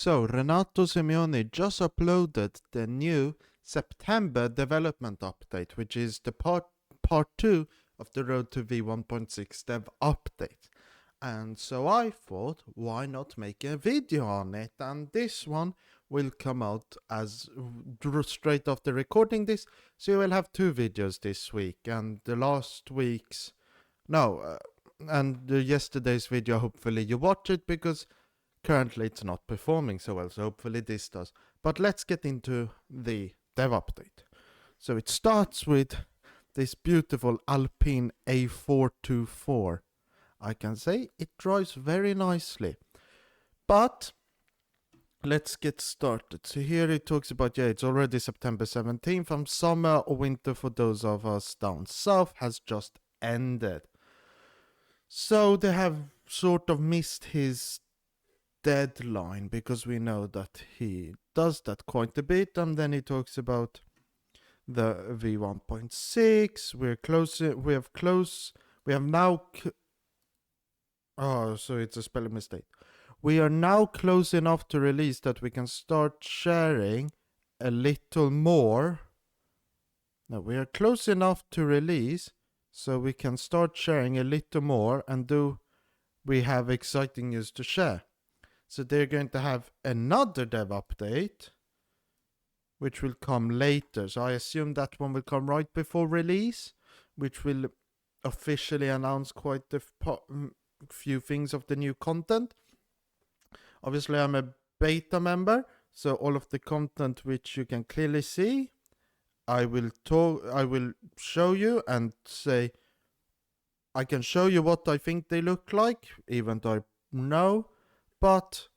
So, Renato Simeone just uploaded the new September development update, which is the part 2 of the Road to V1.6 dev update. And so I thought, why not make a video on it? And this one will come out as straight after recording this. So you will have 2 videos this week, and the last week's, yesterday's video, hopefully you watch it, because currently it's not performing so well, so hopefully this does. But let's get into the dev update. So it starts with this beautiful Alpine A424. I can say it drives very nicely. But let's get started. So here it talks about, it's already September 17th, and summer or winter for those of us down south has just ended. So they have sort of missed his deadline, because we know that he does that quite a bit. And then he talks about the V1.6. So it's a spelling mistake. We are now close enough to release that we can start sharing a little more. Now we are close enough to release so we can start sharing a little more, and we have exciting news to share. So they're going to have another dev update, which will come later. So I assume that one will come right before release, which will officially announce quite a few things of the new content. Obviously, I'm a beta member, so all of the content which you can clearly see, I will show you and say, I can show you what I think they look like, even though I know. But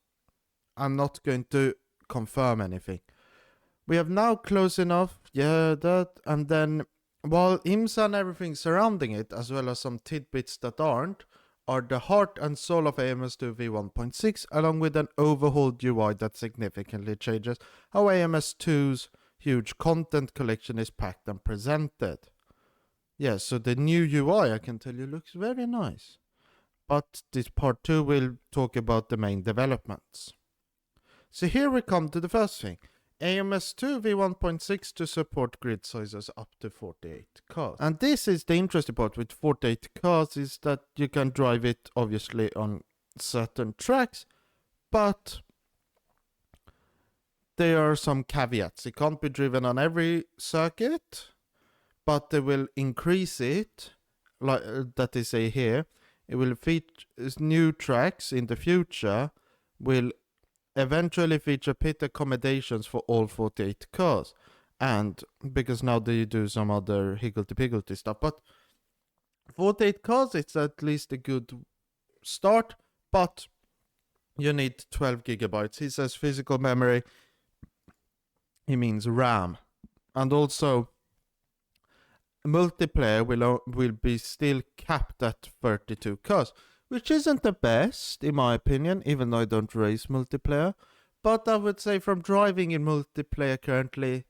I'm not going to confirm anything. We have now close enough, and then while IMSA and everything surrounding it, as well as some tidbits that aren't, are the heart and soul of AMS2 V1.6, along with an overhauled UI that significantly changes how AMS2's huge content collection is packed and presented. So the new UI, I can tell you, looks very nice. But this part 2 will talk about the main developments. So here we come to the first thing. AMS2 V1.6 to support grid sizes up to 48 cars. And this is the interesting part with 48 cars, is that you can drive it obviously on certain tracks, but there are some caveats. It can't be driven on every circuit, but they will increase it, like that they say here. It will feature new tracks in the future, will eventually feature pit accommodations for all 48 cars. And because now they do some other higgledy-piggledy stuff. But 48 cars, it's at least a good start, but you need 12 gigabytes. He says physical memory, he means RAM. And also, multiplayer will be still capped at 32 cars, which isn't the best in my opinion, even though I don't race multiplayer. But I would say from driving in multiplayer currently,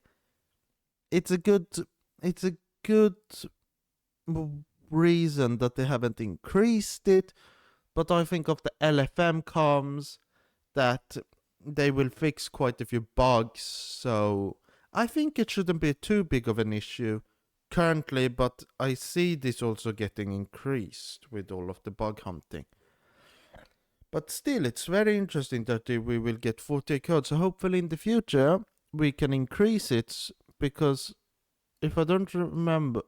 it's a good reason that they haven't increased it. But I think of the LFM comms that they will fix quite a few bugs, so I think it shouldn't be too big of an issue currently, but I see this also getting increased with all of the bug hunting. But still, it's very interesting that we will get 48 cars. So hopefully in the future we can increase it, because if I remember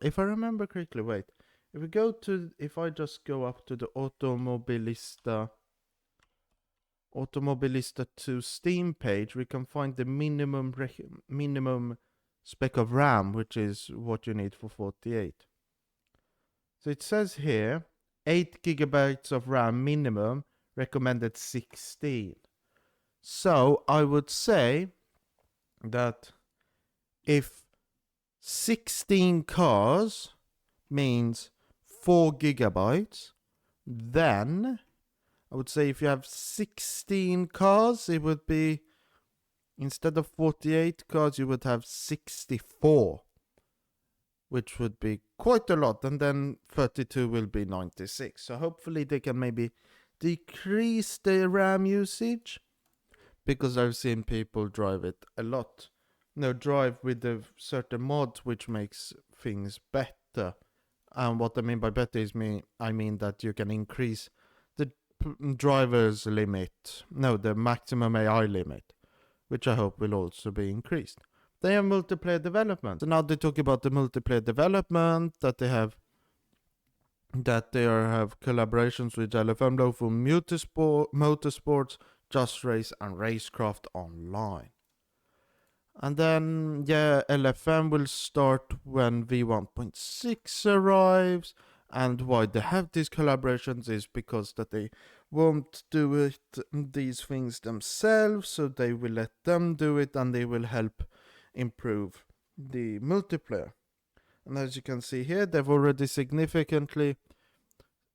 correctly, if I just go up to the Automobilista 2 Steam page, we can find the minimum spec of RAM, which is what you need for 48. So it says here 8 gigabytes of RAM minimum, recommended 16. So I would say that if 16 cars means 4 gigabytes, then I would say if you have 16 cars, it would be, instead of 48 cars, you would have 64, which would be quite a lot. And then 32 will be 96. So hopefully they can maybe decrease the RAM usage. because I've seen people drive it a lot. No, drive with the certain mods which makes things better. And what I mean by better is I mean that you can increase the driver's limit. No, the maximum AI limit, which I hope will also be increased. They have multiplayer development. So now they talk about the multiplayer development that they have collaborations with LFM Low for Motorsports, Just Race, and Racecraft Online. And then, yeah, LFM will start when V1.6 arrives. And why they have these collaborations is because that they won't do these things themselves, so they will let them do it, and they will help improve the multiplayer. And as you can see here, they've already significantly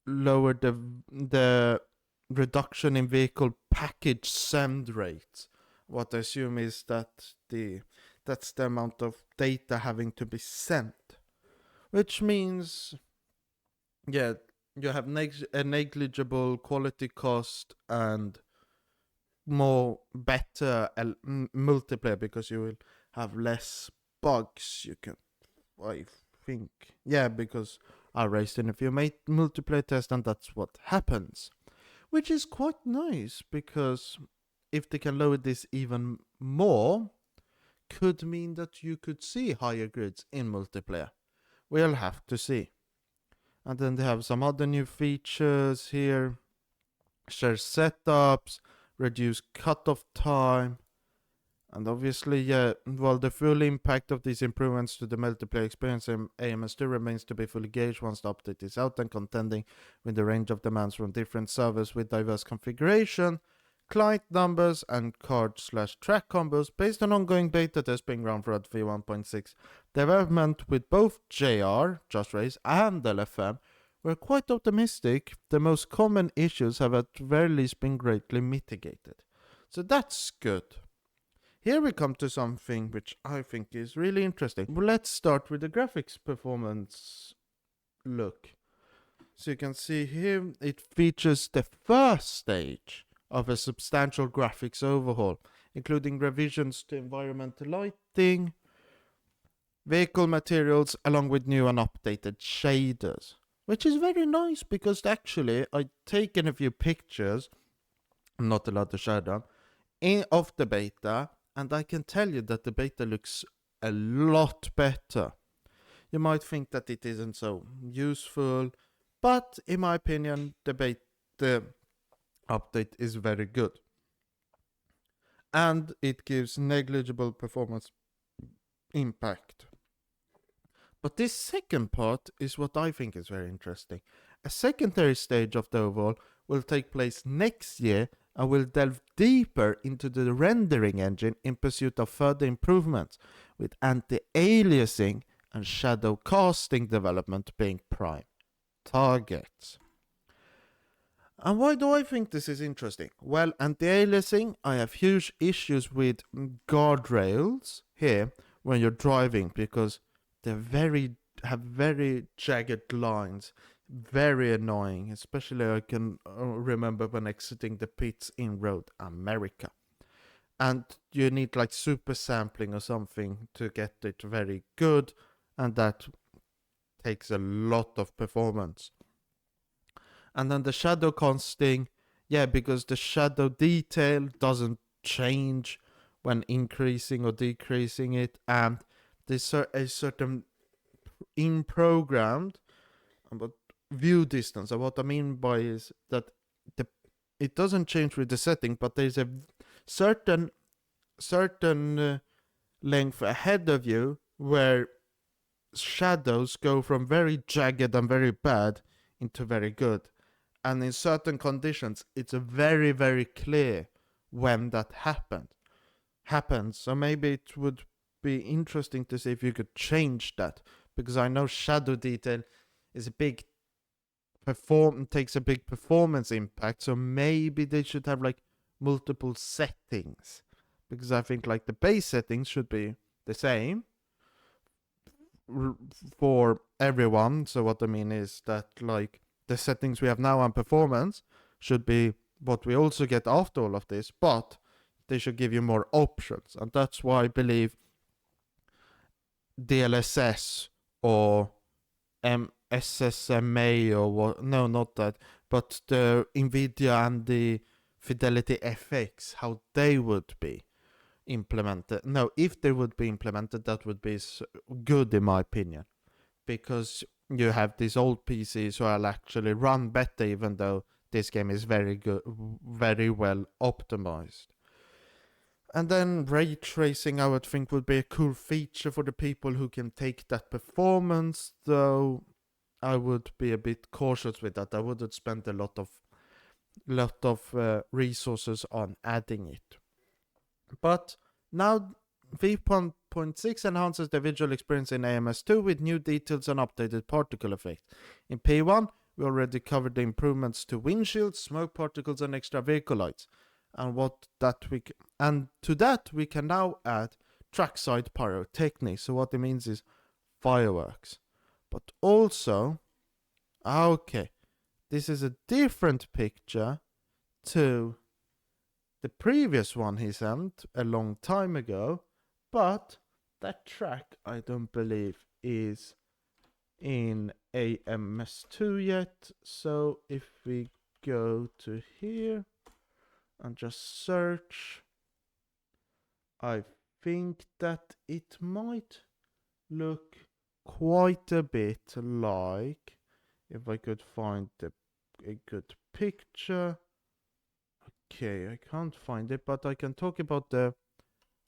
lowered the reduction in vehicle package send rates. What I assume is that that's the amount of data having to be sent, which means, yeah, you have a negligible quality cost and better multiplayer, because you will have less bugs. I think, yeah, because I raced in a few multiplayer tests and that's what happens, which is quite nice, because if they can lower this even more, could mean that you could see higher grids in multiplayer. We'll have to see. And then they have some other new features here. Share setups, reduce cutoff time. And obviously, yeah, while the full impact of these improvements to the multiplayer experience in AMS still remains to be fully gauged once the update is out and contending with the range of demands from different servers with diverse configuration, client numbers, and card/track combos based on ongoing beta tests being run throughout V1.6. Development with both JR, Just Race, and LFM were quite optimistic. The most common issues have at very least been greatly mitigated. So that's good. Here we come to something which I think is really interesting. Well, let's start with the graphics performance look. So you can see here it features the first stage of a substantial graphics overhaul, including revisions to environmental lighting, vehicle materials, along with new and updated shaders, which is very nice, because actually I've taken a few pictures, I'm not allowed to share them, of the beta, and I can tell you that the beta looks a lot better. You might think that it isn't so useful, but in my opinion, the update is very good. And it gives negligible performance impact. But this second part is what I think is very interesting. A secondary stage of the overhaul will take place next year and will delve deeper into the rendering engine in pursuit of further improvements, with anti-aliasing and shadow casting development being prime targets. And why do I think this is interesting? Well, anti-aliasing, I have huge issues with guardrails here when you're driving, because they have very jagged lines, very annoying. Especially I can remember when exiting the pits in Road America, and you need like super sampling or something to get it very good, and that takes a lot of performance. And then the shadow casting, yeah, because the shadow detail doesn't change when increasing or decreasing it, and there's a certain in-programmed but view distance. And what I mean by is that it doesn't change with the setting, but there's a certain length ahead of you where shadows go from very jagged and very bad into very good. And in certain conditions, it's very, very clear when that happens. So maybe it would be interesting to see if you could change that, because I know shadow detail is takes a big performance impact. So maybe they should have like multiple settings, because I think like the base settings should be the same for everyone. So what I mean is that like the settings we have now on performance should be what we also get after all of this, but they should give you more options. And that's why I believe DLSS or SSMA or what, no, not that, but the NVIDIA and the Fidelity FX, how they would be implemented. No, if they would be implemented, that would be good in my opinion, because you have these old PCs who will actually run better, even though this game is very good, very well optimized. And then ray tracing, I would think, would be a cool feature for the people who can take that performance, though I would be a bit cautious with that. I wouldn't spend a lot of resources on adding it. But now V1.6 enhances the visual experience in AMS2 with new details and updated particle effects. In P1, we already covered the improvements to windshields, smoke particles, and extra vehicle lights. And to that we can now add trackside pyrotechnics. So what it means is fireworks. But also, okay, this is a different picture to the previous one he sent a long time ago, but that track I don't believe is in AMS2 yet. So if we go to here and just search, I think that it might look quite a bit like, if I could find a good picture. Okay, I can't find it, but I can talk about the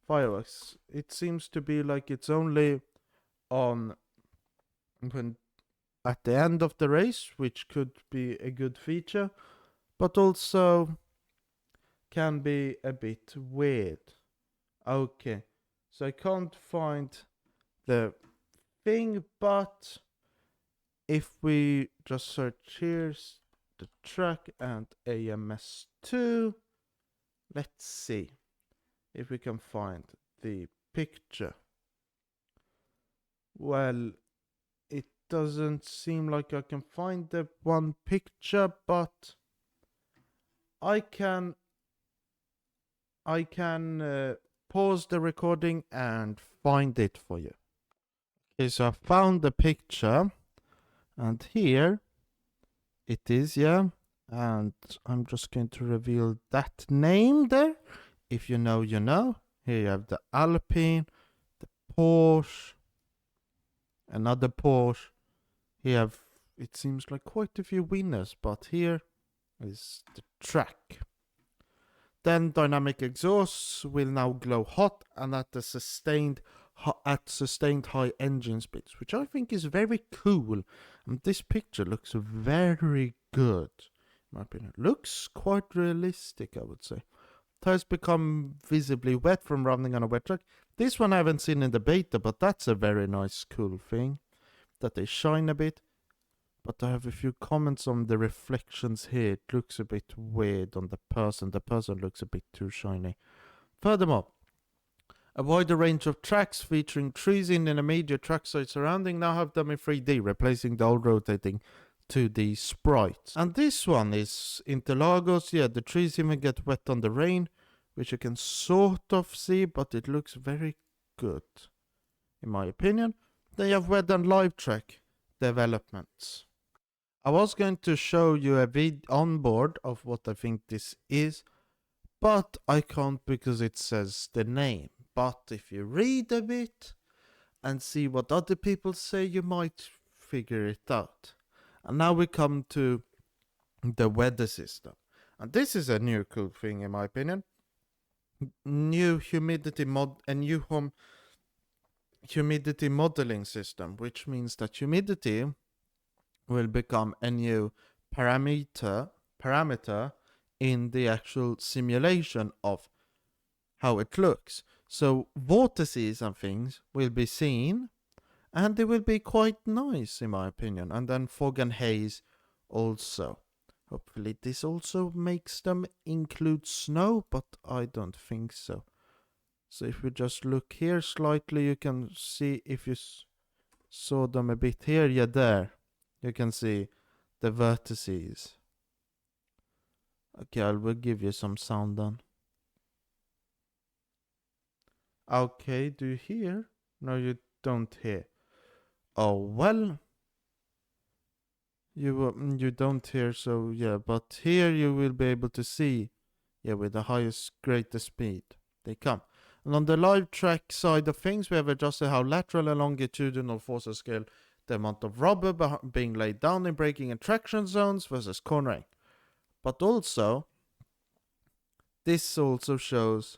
fireworks. It seems to be like it's only on when at the end of the race, which could be a good feature, but also can be a bit weird. Okay, so I can't find the thing, but if we just search here's the track and AMS2, let's see if we can find the picture. Well, it doesn't seem like I can find the one picture, but I can pause the recording and find it for you. Okay, so I found the picture, and here it is, yeah. And I'm just going to reveal that name there. If you know, you know. Here you have the Alpine, the Porsche, another Porsche. Here you have, it seems like quite a few winners, but here is the track. Then dynamic exhausts will now glow hot and at sustained high engine speeds, which I think is very cool. And this picture looks very good. In my opinion, looks quite realistic, I would say. Tires become visibly wet from running on a wet track. This one I haven't seen in the beta, but that's a very nice, cool thing. That they shine a bit. But I have a few comments on the reflections here. It looks a bit weird on the person. The person looks a bit too shiny. Furthermore, a wider range of tracks featuring trees in an immediate trackside surrounding now have them in 3D, replacing the old rotating 2D sprites. And this one is Interlagos. Yeah, the trees even get wet on the rain, which you can sort of see, but it looks very good, in my opinion. Then you have wet and live track developments. I was going to show you a onboard of what I think this is, but I can't because it says the name. But if you read a bit and see what other people say, you might figure it out. And now we come to the weather system. And this is a new cool thing in my opinion. New humidity humidity modeling system, which means that humidity will become a new parameter in the actual simulation of how it looks. So vortices and things will be seen, and they will be quite nice in my opinion. And then fog and haze also. Hopefully this also makes them include snow, but I don't think so. So if we just look here slightly, you can see if you saw them a bit here, yeah, there. You can see the vertices. Okay, I will give you some sound then. Okay, do you hear? No, you don't hear. Oh, well. You don't hear, so yeah, but here you will be able to see, yeah, with the highest, greatest speed they come. And on the live track side of things, we have adjusted how lateral and longitudinal forces scale the amount of rubber being laid down in braking and traction zones versus cornering. But also, this also shows,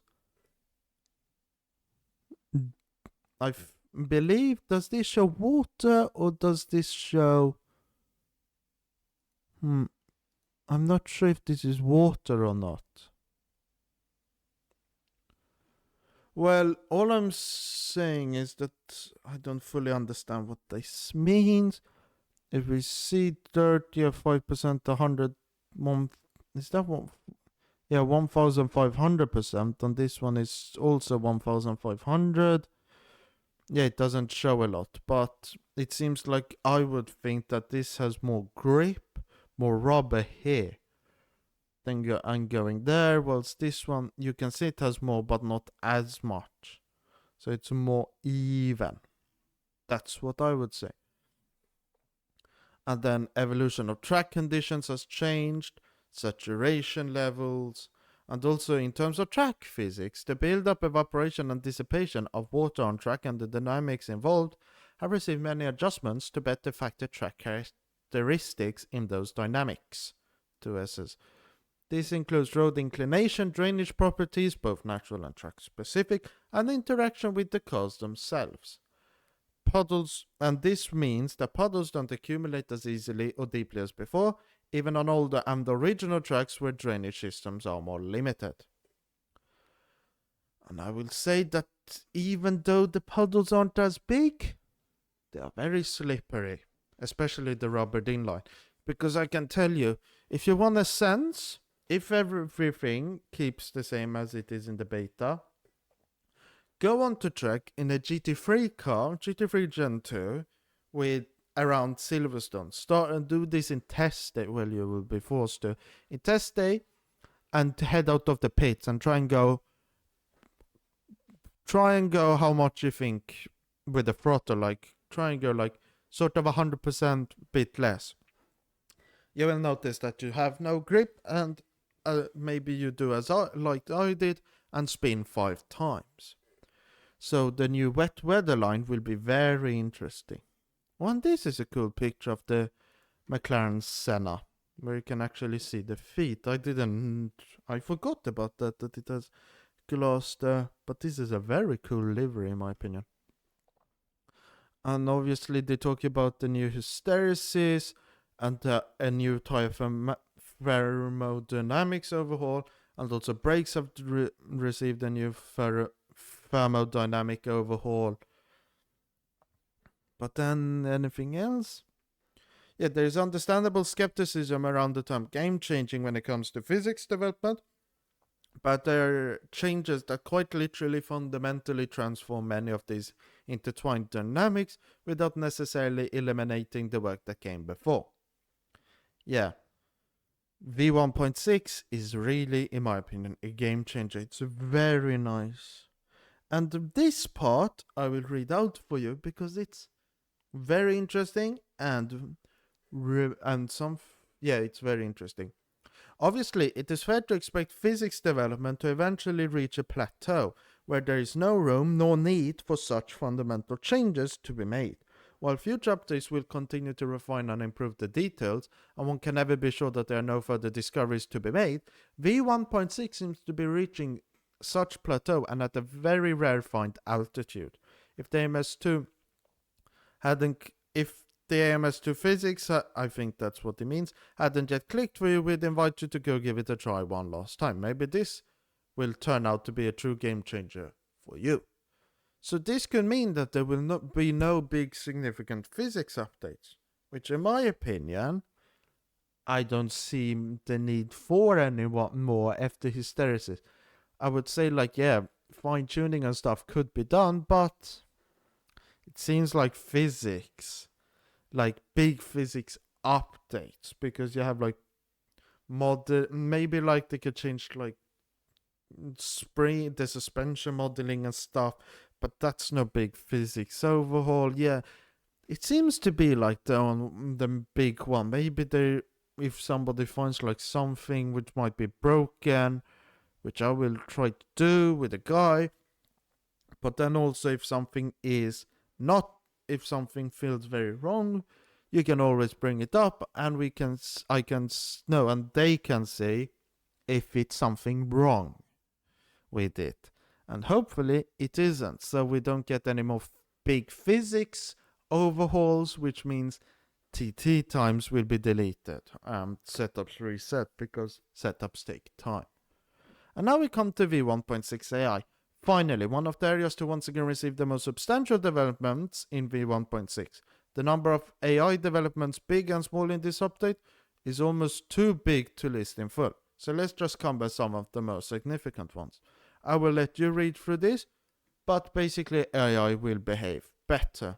I believe, does this show water or does this show... I'm not sure if this is water or not. Well, all I'm saying is that I don't fully understand what this means. If we see 30 or 5%, 100, is that one? Yeah, 1,500%, and this one is also 1,500. Yeah, it doesn't show a lot, but it seems like I would think that this has more grip, more rubber here. Then I'm going there, whilst this one, you can see it has more, but not as much. So it's more even. That's what I would say. And then evolution of track conditions has changed, saturation levels, and also in terms of track physics, the build-up, evaporation, and dissipation of water on track and the dynamics involved have received many adjustments to better factor track characteristics in those dynamics. 2S's. This includes road inclination, drainage properties, both natural and track specific, and interaction with the cars themselves. Puddles, and this means that puddles don't accumulate as easily or deeply as before, even on older and original tracks where drainage systems are more limited. And I will say that even though the puddles aren't as big, they are very slippery, especially the rubber inline. Because I can tell you, if you want a sense, if everything keeps the same as it is in the beta, go on to track in a GT3 car, GT3 Gen 2, with around Silverstone. Start and do this in test day. Well, you will be forced to. In test day, and head out of the pits and try and go how much you think with the throttle. Like, try and go like sort of 100% bit less. You will notice that you have no grip, and maybe you do as I did and spin 5 times. So the new wet weather line will be very interesting. And this is a cool picture of the McLaren Senna, where you can actually see the feet. I forgot about that it has glass there, but this is a very cool livery in my opinion. And obviously they talk about the new hysteresis and a new tire thermodynamics overhaul, and also brakes have received a new thermodynamic overhaul. But then anything else? Yeah, there is understandable skepticism around the term game changing when it comes to physics development, but there are changes that quite literally fundamentally transform many of these intertwined dynamics without necessarily eliminating the work that came before. Yeah, V1.6 is really, in my opinion, a game changer. It's very nice. And this part I will read out for you because it's very interesting and it's very interesting. Obviously, it is fair to expect physics development to eventually reach a plateau where there is no room nor need for such fundamental changes to be made. While future updates will continue to refine and improve the details, and one can never be sure that there are no further discoveries to be made, V1.6 seems to be reaching such plateau and at a very rarefied altitude. If the AMS2 physics, I think that's what it means, hadn't yet clicked for you, we'd invite you to go give it a try one last time. Maybe this will turn out to be a true game changer for you. So this could mean that there will not be no big significant physics updates, which in my opinion, I don't see the need for any more after hysteresis. I would say fine tuning and stuff could be done, but it seems like physics, like big physics updates, because you have maybe they could change spring, the suspension modeling and stuff, but that's no big physics overhaul. Yeah, it seems to be like the big one. Maybe they, if somebody finds like something which might be broken, which I will try to do with a guy. But then also if something is not, if something feels very wrong, you can always bring it up, and they can say if it's something wrong with it. And hopefully it isn't, so we don't get any more big physics overhauls, which means TT times will be deleted and setups reset, because setups take time. And now we come to V1.6 AI. Finally, one of the areas to once again receive the most substantial developments in V1.6. The number of AI developments, big and small, in this update is almost too big to list in full. So let's just cover some of the most significant ones. I will let you read through this, but basically AI will behave better.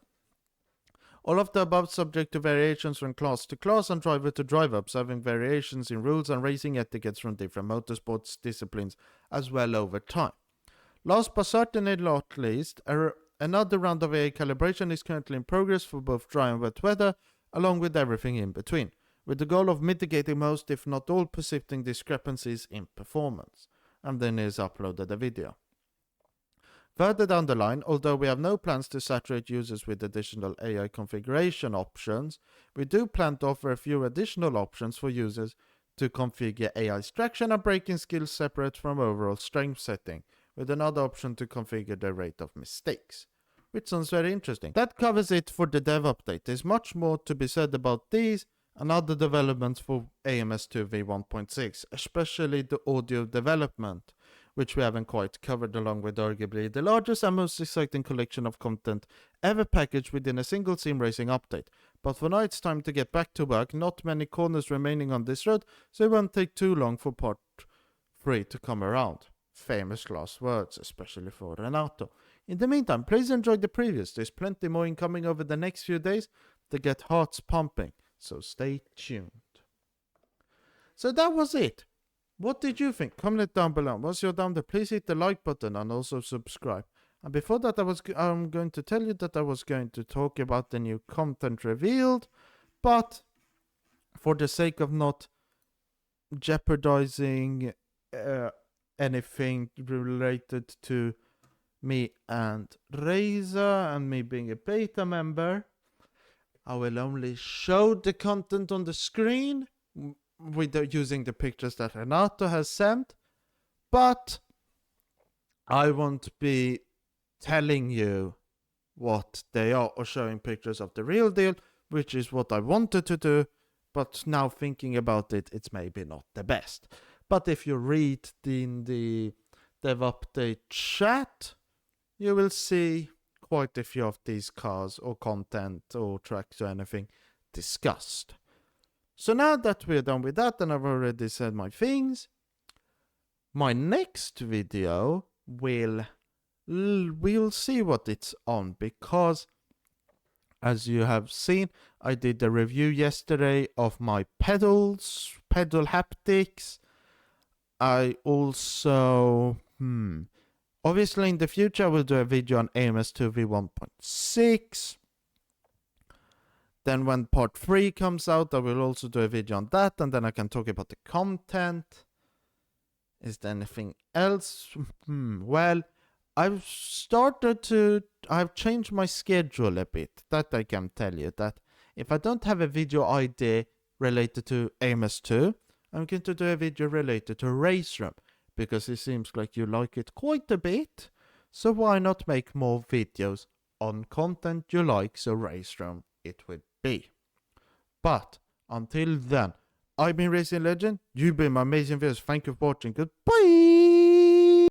All of the above subject to variations from class to class and driver to driver, observing variations in rules and racing etiquettes from different motorsports disciplines as well over time. Last but certainly not least, another round of AI calibration is currently in progress for both dry and wet weather, along with everything in between, with the goal of mitigating most, if not all, persisting discrepancies in performance. And then he's uploaded a video. Further down the line, although we have no plans to saturate users with additional AI configuration options, we do plan to offer a few additional options for users to configure AI's traction and braking skills separate from overall strength setting, with another option to configure the rate of mistakes, which sounds very interesting. That covers it for the dev update. There's much more to be said about these and other developments for AMS2 V1.6, especially the audio development, which we haven't quite covered, along with arguably the largest and most exciting collection of content ever packaged within a single sim racing update. But for now it's time to get back to work. Not many corners remaining on this road, so it won't take too long for part 3 to come around. Famous last words, especially for Renato. In the meantime, please enjoy the previews. There's plenty more incoming over the next few days to get hearts pumping, so stay tuned. So that was it. What did you think? Comment down below. Once you're down there, please hit the like button and also subscribe. And before that, I'm going to tell you that I was going to talk about the new content revealed, but for the sake of not jeopardizing anything related to me and Reiza and me being a beta member, I will only show the content on the screen using the pictures that Renato has sent, but I won't be telling you what they are or showing pictures of the real deal, which is what I wanted to do, but now thinking about it, it's maybe not the best. But if you read in the dev update chat, you will see quite a few of these cars or content or tracks or anything discussed. So now that we're done with that and I've already said my things, my next video we'll see what it's on, because as you have seen, I did a review yesterday of my pedal haptics. I also, obviously in the future I will do a video on AMS2 V1.6. Then when part 3 comes out, I will also do a video on that, and then I can talk about the content. Is there anything else? Well, I've changed my schedule a bit. That I can tell you, that if I don't have a video idea related to AMS2, I'm going to do a video related to Race Room, because it seems like you like it quite a bit. So why not make more videos on content you like? So Race Room it would be. But until then, I've been Racing Legend, you've been my amazing viewers. Thank you for watching. Goodbye.